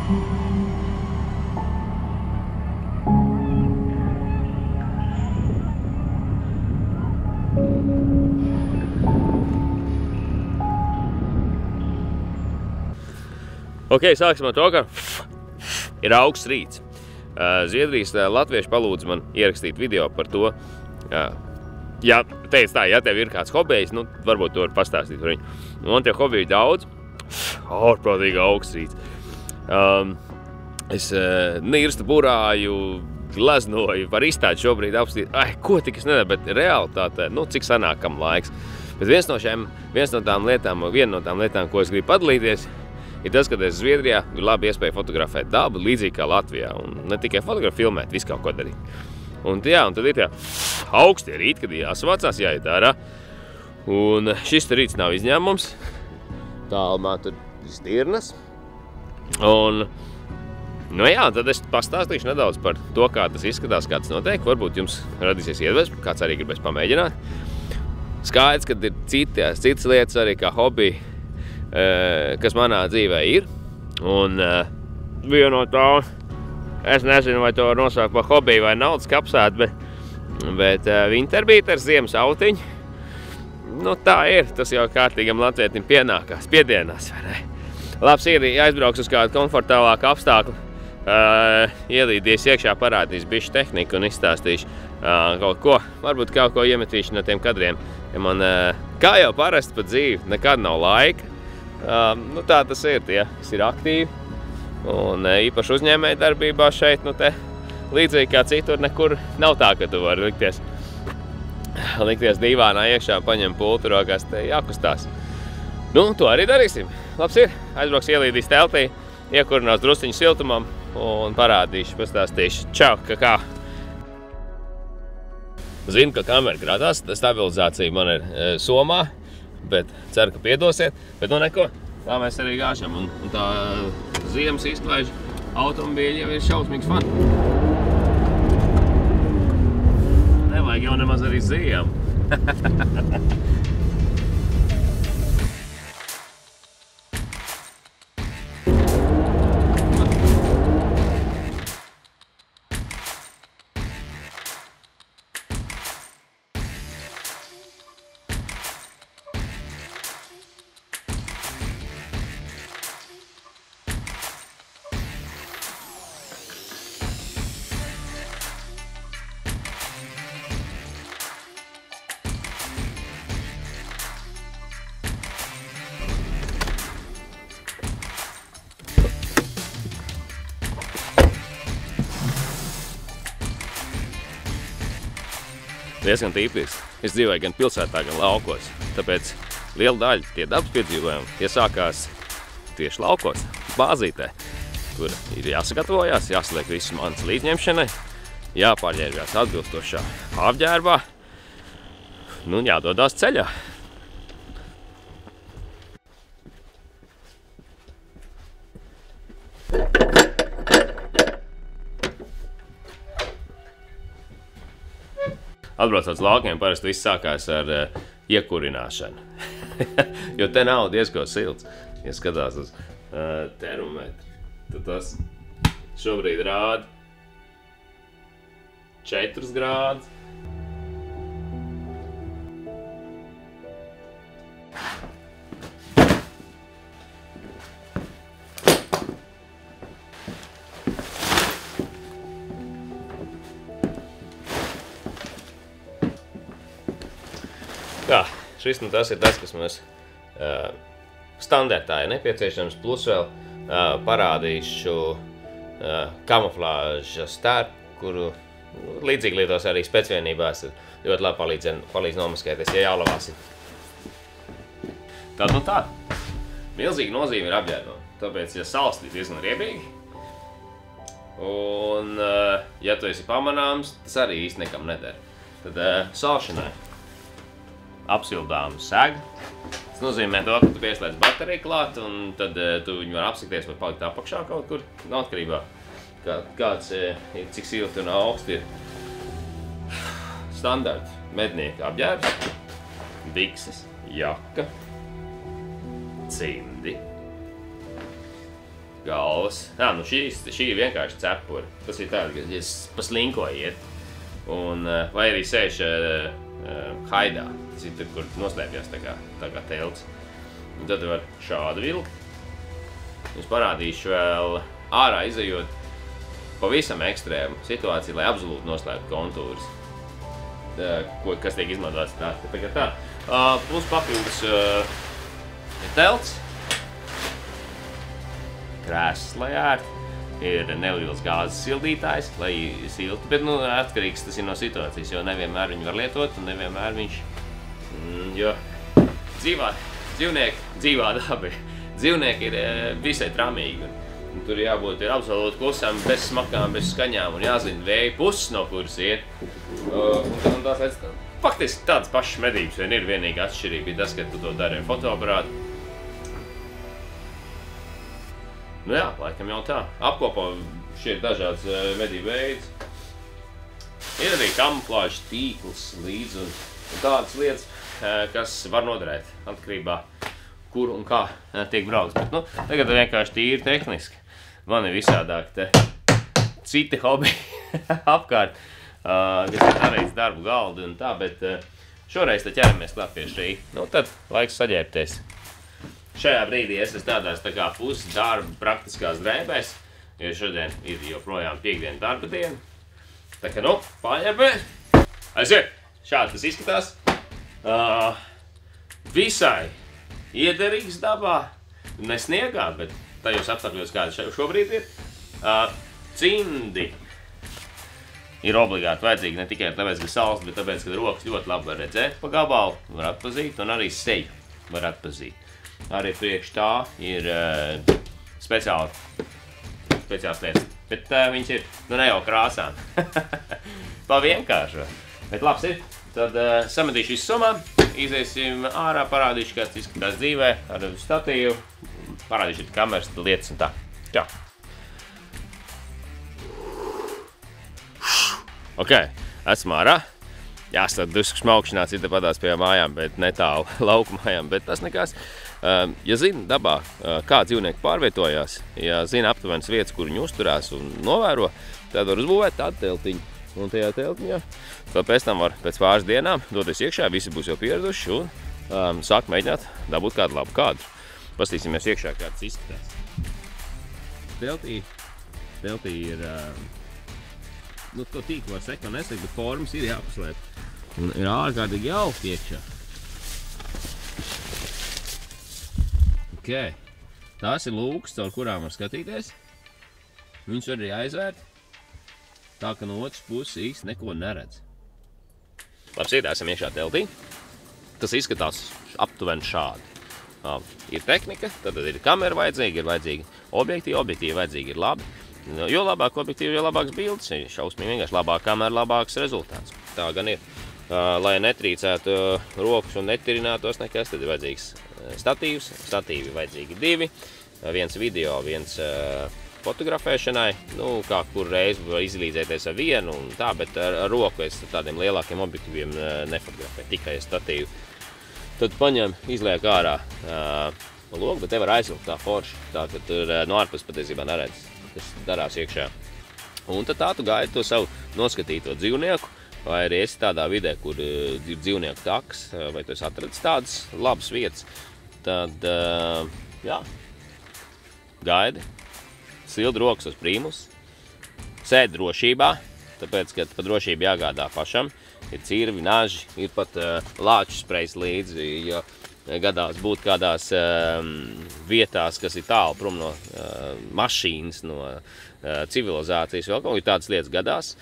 Ok, sāksim ar to, ka ir augsts rīts. Zviedrijas latvieši palūdz man ierakstīt video par to, ja teica tā, ja tev ir kāds hobijs, nu, varbūt tu vari pastāstīt par viņu. Man tie hobiji daudz, ārprātīgi augsts rīts. Es nirstu, burāju, gleznoju, var izstāt šobrīd apstīt, ko tik es nedaru, bet realitātē, nu, cik sanākam laiks. Bet viena no tām lietām, ko es gribu padalīties, ir tas, ka es Zviedrijā ir labi iespēja fotografēt dabu, līdzīgi kā Latvijā, un ne tikai filmēt, visu kaut ko darīt. Un tad ir tie augstie rīti, kad jāsavācās, jāiet ārā. Un šis rīts nav izņēmums. Tālumā tur ir stirnas. Un, nu jā, tad es pastāstīšu nedaudz par to, kā tas izskatās, kā tas notiek. Varbūt jums radīsies iedvesma, kāds arī gribēs pamēģināt. Skaidrs, ka ir citas lietas arī kā hobiji, kas manā dzīvē ir. Un viena no tām, es nezinu, vai to var nosaukt par hobiju vai naudas kapsētu, bet winterbīters, ziemas autiņi, nu tā ir, tas jau kārtīgam latvietim piedienās, vai ne? Labs ir, ja aizbrauks uz kādu komfortālāku apstākli, ielīdies iekšā, parādīs bišķi tehniku un izstāstīšu kaut ko, varbūt kaut ko iemetīšu no tiem kadriem. Ja man, kā jau parasti pa dzīvi, nekad nav laika, nu tā tas ir, tie, kas ir aktīvi. Un īpaši uzņēmēju darbībā šeit, nu te līdzīgi kā citur, nekur nav tā, ka tu vari likties dīvānā iekšā, paņem pultu rokās, te jākustās. Nu, to arī darīsim. Labs ir, aizbrauks ielīdīs teltī, iekurinās drusciņu siltumam un parādīšu, pastāstīšu. Čau, kā? Zinu, ka kamera grādās, stabilizācija man ir somā, bet ceru, ka piedosiet. Bet nu neko, tā mēs arī gāžam. Un tā ziemas izklaižu automobīļi jau ir šausmīgs fan. Nevajag jau nemaz arī ziemu. Diezgan tīpisks. Es dzīvoju gan pilsētā, gan laukos. Tāpēc liela daļa tie dabas piedzīvojumi, tie sākās tieši laukos, bāzītē. Tur ir jāsagatavojās, jāsaliek visu manas līdzņemšanai, jāpārģērbjās atbilstošā apģērbā, nu jādodās ceļā. Atbraucot uz laukiem, parasti viss sākās ar iekurināšanu. Jo te nav diezko silts. Ja skatās uz termometru, tad tas šobrīd rāda 4 grādus. Jā, šis tas ir tas, kas mums standartā ir nepieciešams, plus vēl parādīšu kamuflāžas stērpu, kuru līdzīgi lietos arī specvienībās ļoti labi palīdz nomaskēties, ja jālavās. Tad nu tā, milzīga nozīme ir apģērbam, tāpēc, ja salsti ir diezgan riebīgi, un ja tu esi pamanāms, tas arī īsti nekam nedara. Tad salšanai apsildāmu segu. Tas nozīmē to, ka tu pieslēdz bateriju klāt, un tad tu viņu var apsikties vai palikt apakšā kaut kur. Atkarībā, kāds ir, cik silti un augsti ir. Standarts mednieka apģērbs, bikses, jaka, cimdi, galvas. Nu šī ir vienkārši cepura. Tas ir tāda, ka es pa slinkoju iet. Un, vai arī sēž haidā. Tas ir tur, kur noslēpjas tā kā telts. Un tad var šādu vilkt. Es parādīšu vēl ārā izejot pavisam ekstrēmu situāciju, lai absolūti noslēptu kontūrus. Kas tiek izmantots tā. Plus papildus ir telts. Krēsls, lai ērt. Ir neliels gāzes sildītājs, lai siltu, bet, atkarīgs tas ir no situācijas, jo nevienmēr viņu var lietot, un nevienmēr viņš, jo dzīvā dzīvnieki ir visai tramīgi, un tur jābūt ir absolūti klusām, bez smakām, bez skaņām, un jāzina vēja puses, no kuras iet. Faktiski tādas pašas medības vien ir, vienīga atšķirība ir tas, ka tu to dari ar fotoaparātu. Nu jā, laikam jau tā. Apkopo šie dažādas medību veids. Ir arī kamuflāžas tīkls līdz un tādas lietas, kas var noderēt atkarībā, kur un kā tiek braukts. Bet, tagad vienkārši tīri tehniski. Man ir visādāk te citi hobiji apkārt, kas ir darīts darbu galdu un tā, bet šoreiz te ķeramies klāt pie šī. Tad laiks saģērbties. Šajā brīdī es esmu tādās tā kā pusdarba praktiskās drēbēs, jo šodien ir joprojām piekdiena darba diena. Tā kā, paņērbēs. Aiziet! Šādi tas izskatās. Visai iederīgs dabā, ne sniegā, bet tajos apstākļos, kādi šobrīd ir. Cimdi ir obligāti vajadzīgi ne tikai tāpēc, ka saules, bet tāpēc, ka rokas ļoti labi var redzēt pa gabalu, var atpazīt, un arī seju var atpazīt. Arī priekš tā ir speciāls lietas, bet viņas ir, ne jau krāsām, pa vienkāršo. Bet labs ir, tad sametīšu visu somā, iziesim ārā, parādīšu, kāds izskatās dzīvē ar statīvu, parādīšu kameras lietas un tā. Čau! Ok, esmu ārā. Jāstāda drusku smaukšanās ir tepadās pie mājām, bet netālu lauku mājām, bet tas nekās. Ja zina dabā, kā dzīvnieki pārvietojās, ja zina aptuvenas vietas, kur viņi uzturās un novēro, tad var uzbūvēt tādu teltiņu. Un tajā teltiņā, tad pēc tam var pēc pāris dienām doties iekšā, visi būs jau pieraduši un sāk mēģināt dabūt kādu labu kadru. Pastīsimies iekšā, kā tas izskatās. Teltī ir, to tīklu var sekt un nesekt, bet formas ir jāpaslēp. Un ir ārkārtīgi jauki iekšā. Ok, tās ir lūkas, caur kurām var skatīties. Viņus var arī aizvērt, tā ka no otras puses īsti neko neredz. Labs ir, esam iekšā teltī. Tas izskatās aptuveni šādi. Ir tehnika, tad ir kamera vajadzīga, ir vajadzīgi objektīvi vajadzīgi ir labi. Jo labāk objektīvi, jo labāks bildes, ir šausmīgi vienkārši labāk kamera, labāks rezultāts. Tā gan ir. Lai netrīcētu rokas un netirinātos nekas, tad ir vajadzīgs statīvs. Statīvi vajadzīgi divi. Viens video, viens fotografēšanai. Kā kur reizi var izlīdzēties ar vienu un tā, bet ar roku es tādiem lielākiem objektīviem nefotografēju, tikai statīvu. Tad paņem, izliek ārā logu, bet te var aizvilkt tā forši. Tā, ka tur no ārpus patiesībā neredz, kas darās iekšā. Un tad tā tu gaidi to savu noskatīto dzīvnieku, vai arī esi tādā vidē, kur ir dzīvnieku taks, vai tu esi atradis tādas labas vietas, tad, jā, gaidi, sildi rokas uz prīmus, sēdi drošībā, tāpēc, ka par drošību jāgādā pašam, ir cirvi, naži, ir pat lāču sprejs līdzi, jo gadās būt kādās vietās, kas ir tālu prom no mašīnas, no civilizācijas, vēl kaut kā tādas lietas gadās.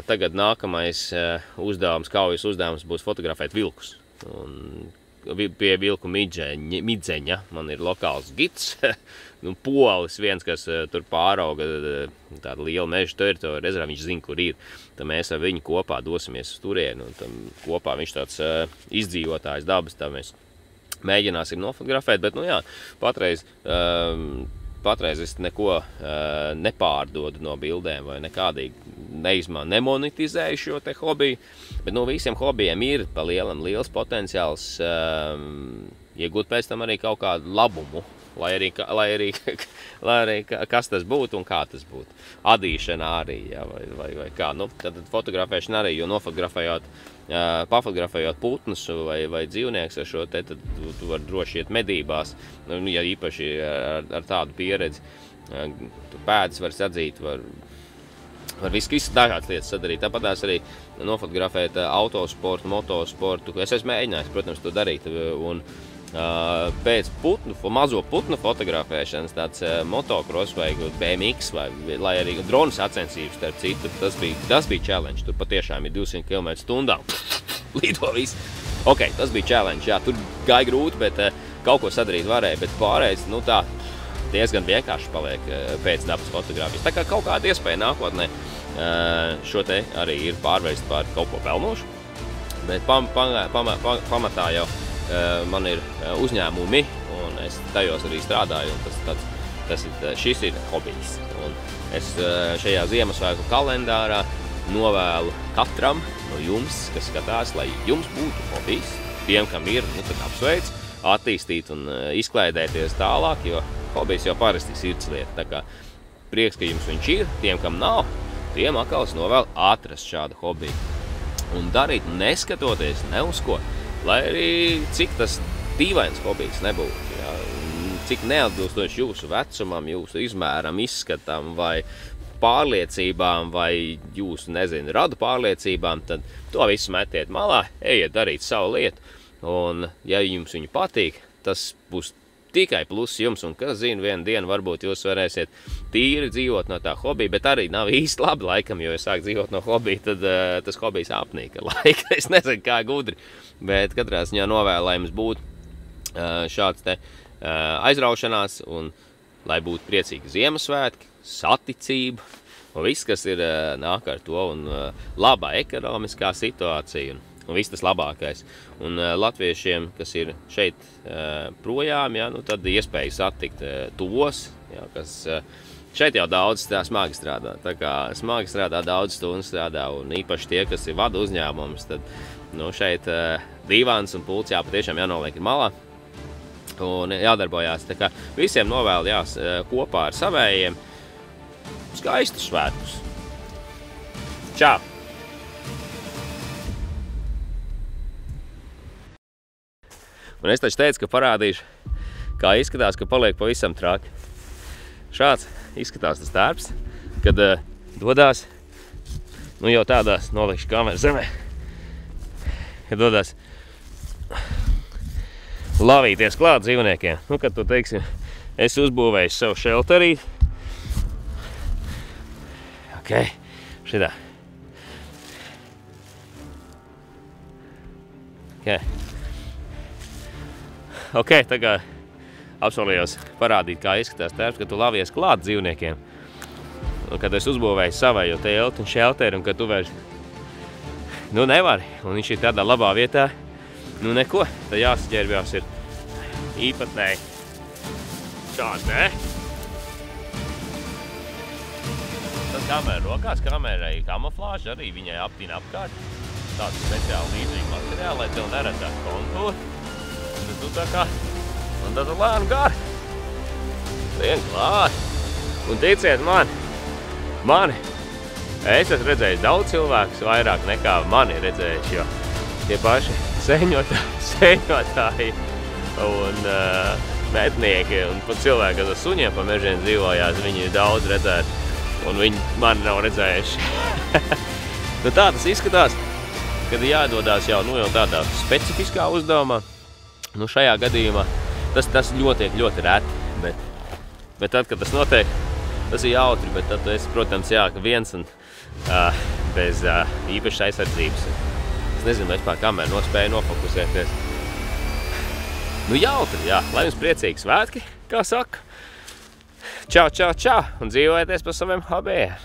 Tagad nākamais kaujas uzdevums būs fotografēt vilkus. Un pie vilku midzeņa man ir lokāls gids, polis viens, kas tur pārauga tādu lielu meža teritoriju, rezervā viņš zina, kur ir. Tad mēs ar viņu kopā dosimies uz turieni, un tam kopā viņš tāds izdzīvotājs dabas, tā mēs mēģināsim nofotografēt, bet, jā, patreiz es neko nepārdodu no bildēm vai nekādīgi nemonetizēju šo te hobiju, bet visiem hobijiem ir pa lielam liels potenciāls iegūt pēc tam arī kaut kādu labumu lai arī kas tas būtu un kā tas būtu. Adīšana arī, jā, vai kā. Nu, tad fotografēšana arī, jo pafotografējot putnus vai dzīvnieks ar šo te, tad tu vari droši iet medībās, ja īpaši ar tādu pieredzi. Tu pēdas var sadzīt, var visas dažādas lietas sadarīt. Tāpatās arī nofotografēt autosportu, motosportu. Es esmu mēģinājis, protams, to darīt. Un pēc mazo putnu fotografēšanas tāds motocross vai BMX vai lai arī dronu sacensības, starp citu, tas bija challenge. Tur patiešām ir 200 km/h. Lido viss. Ok, tas bija challenge, jā, tur gāja grūti, bet kaut ko sadarīt varēja, bet pārējais, nu tā, diezgan vienkārši paliek pēc dabas fotogrāfijas. Tā kā kaut kāda iespēja nākotnē šo te arī ir pārvērst par kaut ko pelnošu, bet pamatā jau man ir uzņēmumi, un es tajos arī strādāju, un šis ir hobijs. Un es šajā Ziemassvētku kalendārā novēlu katram no jums, kas skatās, lai jums būtu hobijs, tiem, kam ir, nu tad apsveic, attīstīt un izklaidēties tālāk, jo hobijs jau parasti ir sirdslieta. Tā kā prieks, ka jums viņš ir, tiem, kam nav, tiem atkal es novēlu atrast šādu hobiju. Un darīt neskatoties ne uz ko, lai arī cik tas dīvains hobijs nebūtu, jā, cik neatbilstoši jūsu vecumam, jūsu izmēram, izskatam vai pārliecībām vai jūsu, nezinu, radu pārliecībām, tad to visu metiet malā, ejiet darīt savu lietu. Un, ja jums viņu patīk, tas būs tikai pluss jums, un kas zina, vienu dienu varbūt jūs varēsiet tīri dzīvot no tā hobija, bet arī nav īsti labi laikam, jo ja sāk dzīvot no hobija, tad tas hobijs apnīk ar laiku. Es nezinu, kā gudri, bet katrā ziņā novēlu, lai jums būtu šāds te aizraušanās, un lai būtu priecīgi Ziemassvētki, saticība, un viss, kas ir nāk ar to, un labā ekonomiskā situācija, un viss tas labākais. Un latviešiem, kas ir šeit projām, ja, nu, tad iespēja satikt tos, ja, kas šeit jau daudz smagi strādā. Tā kā smagi strādā, daudz stundu strādā, un īpaši tie, kas ir vada uzņēmums, tad nu, šeit divāns un pults patiešām jānoliek ir malā un jādarbojās. Tā kā visiem novēlu kopā ar savējiem skaistus svētkus. Čau! Un es taču teicu, ka parādīšu, kā izskatās, ka paliek pavisam traki. Šāds izskatās tas darbs, kad dodās, nu jau tādās nolikšu kameru zemē, kad dodās lavīties klāt dzīvniekiem. Nu, kad tu teiksim, es uzbūvēju savu šelterī. Ok, šitā. Ok, tagad apsolījos parādīt, kā izskatās tērps, kad tu lavies klāt dzīvniekiem. Un kad es uzbūvēju savējo telti un šelteri, un kad tu vairs nu nevari, un viņš ir tādā labā vietā, nu neko, tad jāsaģērbjās ir īpatnēji. Šāds, ne? Tas kamera rokās, kamerai kamuflāža arī viņai aptīna apkārt. Tāds speciāli līdzīgi materiāli, lai tev neredzētu kontūru. Un tad tu tā kā, un tad tu lēnu gari. Lien klāt. Un ticiet mani, es esmu redzējis daudz cilvēkus vairāk nekā mani redzējuši, jo tie paši sēņotāji un mednieki un pat cilvēki, kas ar suņiem pa mežiem dzīvojās, viņi ir daudz redzēti un viņi mani nav redzējuši. Nu tā tas izskatās, kad jādodās jau tādā specifiskā uzdevumā. Nu šajā gadījumā tas notiek ļoti reti, bet tad, kad tas notiek, tas ir jautri, bet tad tu esi, protams, viens un bez īpašas aizsardzības. Es nezinu, vai vispār kamera nospēja nofokusēties. Nu jautri, jā. Lai jums priecīgi svētki, kā saka. Čau, čau, čau, un dzīvojieties par saviem hobijiem.